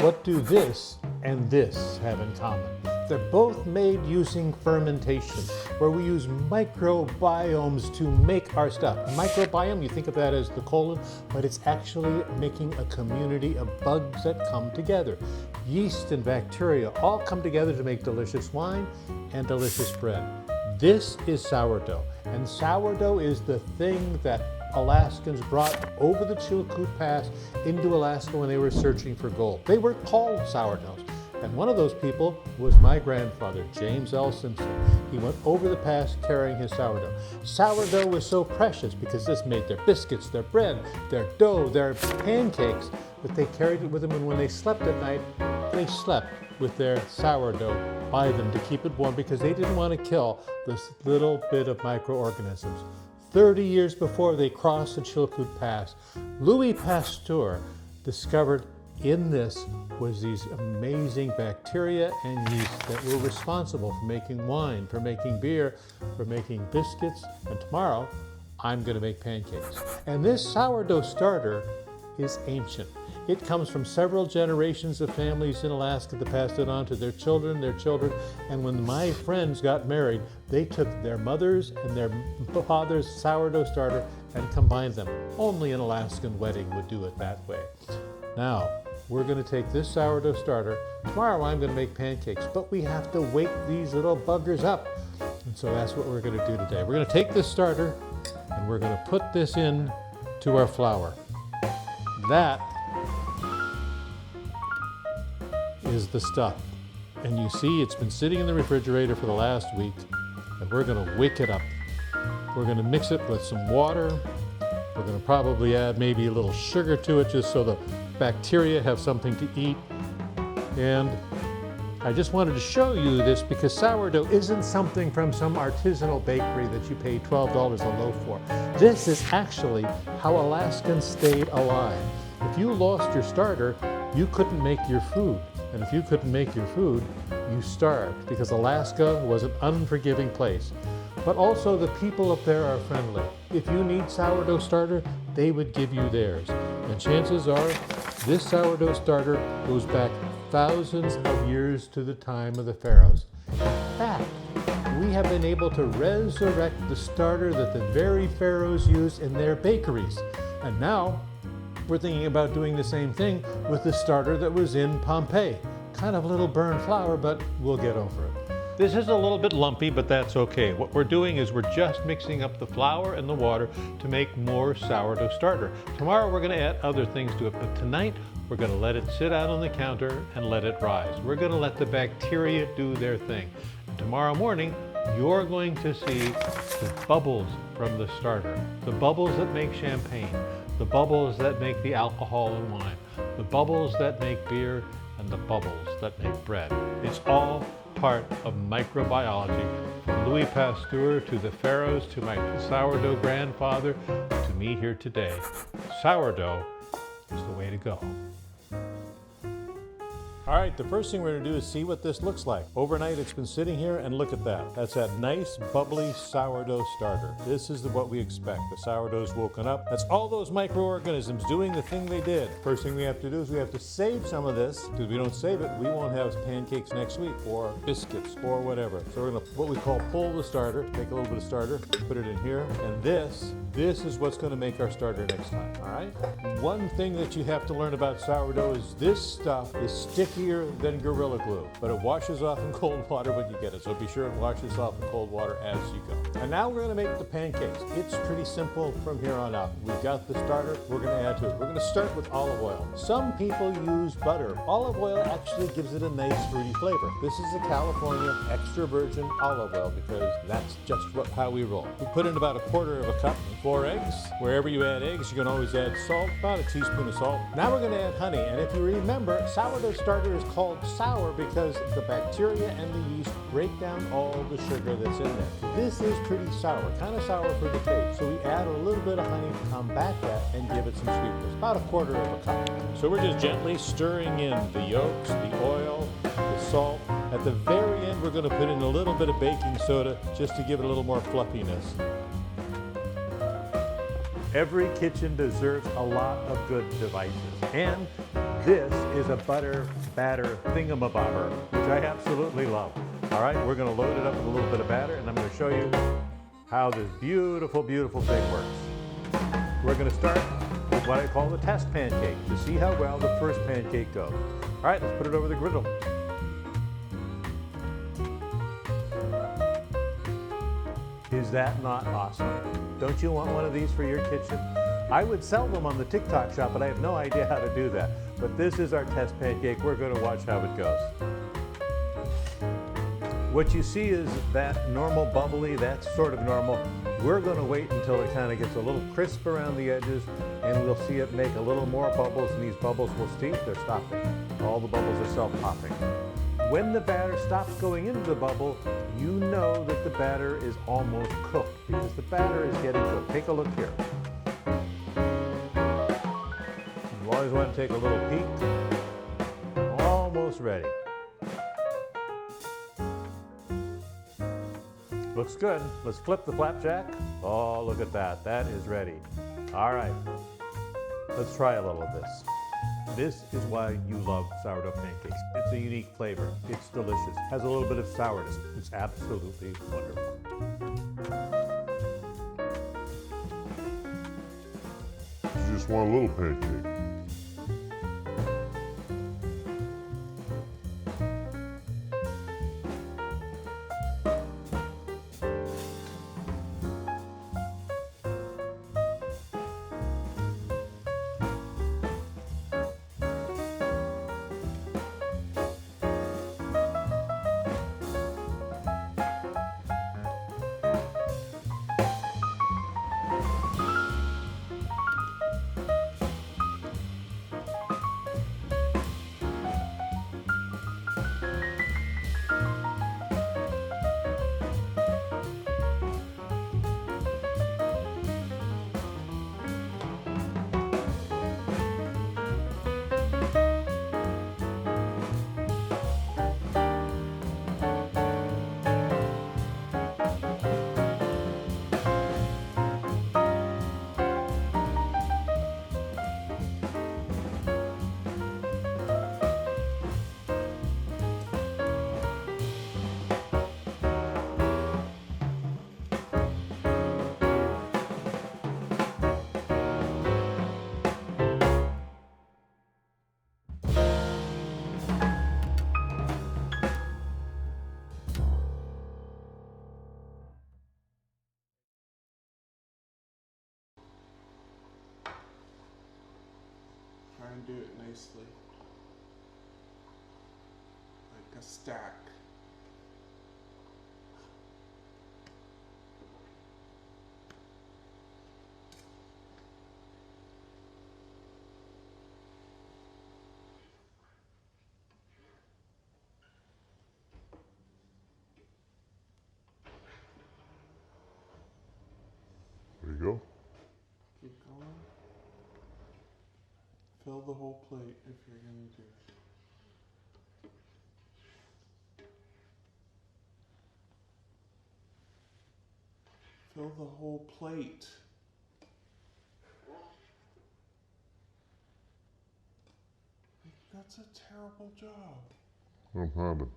What do this and this have in common? They're both made using fermentation, where we use microbiomes to make our stuff. Microbiome, you think of that as the colon, but it's actually making a community of bugs that come together. Yeast and bacteria all come together to make delicious wine and delicious bread. This is sourdough, and sourdough is the thing that Alaskans brought over the Chilkoot Pass into Alaska when they were searching for gold. They were called sourdoughs. And one of those people was my grandfather, James L. Simpson. He went over the pass carrying his sourdough. Sourdough was so precious because this made their biscuits, their bread, their dough, their pancakes, that they carried it with them, and when they slept at night, they slept with their sourdough by them to keep it warm because they didn't want to kill this little bit of microorganisms. 30 years before they crossed the Chilkoot Pass, Louis Pasteur discovered in this was these amazing bacteria and yeast that were responsible for making wine, for making beer, for making biscuits, and tomorrow I'm going to make pancakes. And this sourdough starter is ancient. It comes from several generations of families in Alaska that passed it on to their children, and when my friends got married, they took their mother's and their father's sourdough starter and combined them. Only an Alaskan wedding would do it that way. Now, we're going to take this sourdough starter. Tomorrow I'm going to make pancakes, but we have to wake these little buggers up. And so that's what we're going to do today. We're going to take this starter and we're going to put this in to our flour. That is the stuff. And you see it's been sitting in the refrigerator for the last week, and we're going to wake it up. We're going to mix it with some water. We're going to probably add maybe a little sugar to it just so the bacteria have something to eat. And I just wanted to show you this because sourdough isn't something from some artisanal bakery that you pay $12 a loaf for. This is actually how Alaskans stayed alive. If you lost your starter, you couldn't make your food. And if you couldn't make your food, you starved because Alaska was an unforgiving place. But also the people up there are friendly. If you need sourdough starter, they would give you theirs. And chances are, this sourdough starter goes back thousands of years to the time of the pharaohs. In fact, we have been able to resurrect the starter that the very pharaohs used in their bakeries. And now, we're thinking about doing the same thing with the starter that was in Pompeii. Kind of a little burned flour, but we'll get over it. This is a little bit lumpy, but that's okay. What we're doing is we're just mixing up the flour and the water to make more sourdough starter. Tomorrow we're going to add other things to it, but tonight we're going to let it sit out on the counter and let it rise. We're going to let the bacteria do their thing. And tomorrow morning, you're going to see the bubbles from the starter, the bubbles that make champagne, the bubbles that make the alcohol in wine, the bubbles that make beer, and the bubbles that make bread. It's all part of microbiology, from Louis Pasteur to the pharaohs to my sourdough grandfather to me here today. Sourdough is the way to go. All right, the first thing we're going to do is see what this looks like. Overnight it's been sitting here, and look at that. That's that nice bubbly sourdough starter. This is what we expect. The sourdough's woken up. That's all those microorganisms doing the thing they did. First thing we have to do is we have to save some of this, because if we don't save it, we won't have pancakes next week, or biscuits, or whatever. So we're going to, what we call, pull the starter, take a little bit of starter, put it in here, and this is what's going to make our starter next time, all right? One thing that you have to learn about sourdough is this stuff is stickier than Gorilla Glue, but it washes off in cold water when you get it, so be sure it washes off in cold water as you go. And now we're going to make the pancakes. It's pretty simple from here on out. We've got the starter, we're going to add to it. We're going to start with olive oil. Some people use butter. Olive oil actually gives it a nice fruity flavor. This is a California extra virgin olive oil because that's just how we roll. We put in about 1/4 cup. 4 eggs. Wherever you add eggs, you can always add salt, about a teaspoon of salt. Now we're going to add honey, and if you remember, sourdough starter is called sour because the bacteria and the yeast break down all the sugar that's in there. This is pretty sour, kind of sour for the taste, so we add a little bit of honey to combat that and give it some sweetness, about 1/4 cup. So we're just gently stirring in the yolks, the oil, the salt. At the very end, we're going to put in a little bit of baking soda just to give it a little more fluffiness. Every kitchen deserves a lot of good devices. And This is a butter batter thingamabobber, which I absolutely love. All right, we're going to load it up with a little bit of batter, and I'm going to show you how this beautiful, beautiful thing works. We're going to start with what I call the test pancake to see how well the first pancake goes. All right, let's put it over the griddle. Is that not awesome? Don't you want one of these for your kitchen? I would sell them on the TikTok shop, but I have no idea how to do that. But this is our test pancake. We're going to watch how it goes. What you see is that normal bubbly, that's sort of normal. We're going to wait until it kind of gets a little crisp around the edges, and we'll see it make a little more bubbles, and these bubbles will steep. They're stopping. All the bubbles are self-popping. When the batter stops going into the bubble, you know that the batter is almost cooked because the batter is getting cooked. Take a look here. You always want to take a little peek. Almost ready. Looks good. Let's flip the flapjack. Oh, look at that. That is ready. All right. Let's try a little of this. This is why you love sourdough pancakes. It's a unique flavor. It's delicious. Has a little bit of sourness. It's absolutely wonderful. You just want a little pancake. Try and do it nicely, like a stack. There you go. Keep going. Fill the whole plate if you're going to do it. Fill the whole plate. That's a terrible job. No problem.